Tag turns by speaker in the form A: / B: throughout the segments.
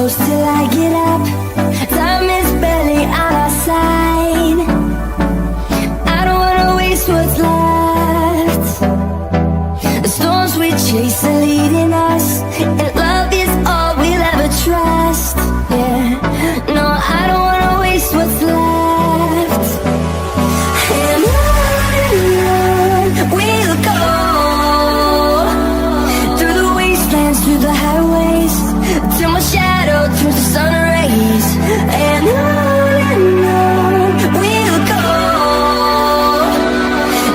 A: close till I get up. Time is barely on our side. I don't wanna waste what's left. The storms we chase are leading us, and love is all we'll ever trust. Yeah, no, I don't wanna waste what's left. And on we'll go, through the wastelands, through the highways, till my shadow turns to sun rays. And on we'll go,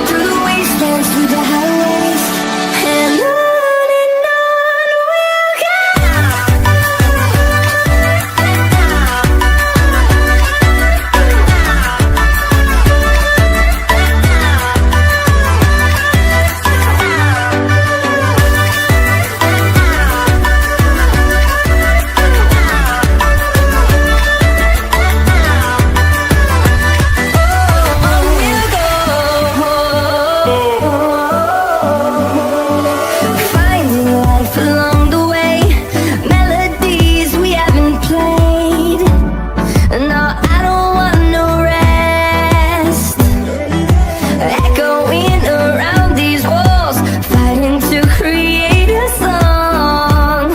A: through the wastelands, through the highways, and on we'll go. Finding life along the way, melodies we haven't played. No, I don't want no rest. Echoing around these walls, fighting to create a song.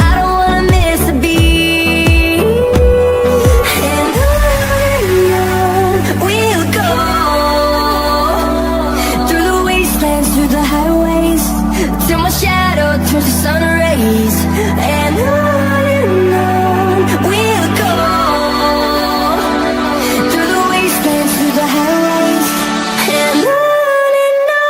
A: I don't wanna miss a beat. And on we'll go, through the wastelands, through the highways, till my shadow turns to sun rays. And on we'll go, through the wastelands, through the highways, and on we'll go.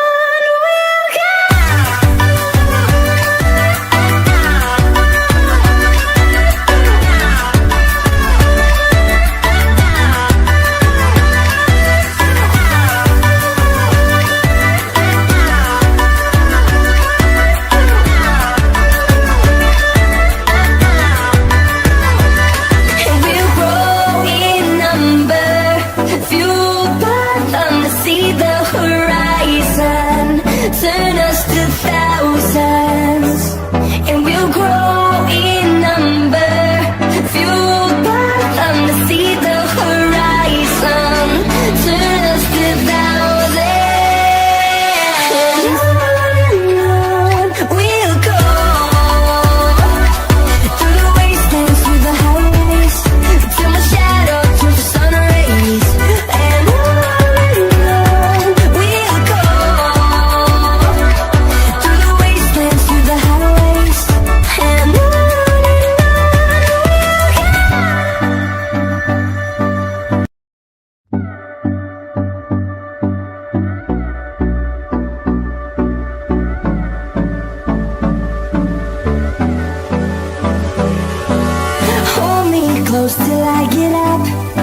A: And we'll grow in number, fueled by them to see the horizon, turn us to thousands. And we'll grow in number, fueled by them to see the horizon, turn us to thousands. And on we'll go, through the wastelands, through the highways, till my shadow turns to sun rays. And on we'll go, through the wastelands, through the highways, and on we'll go. Hold me close till I get up.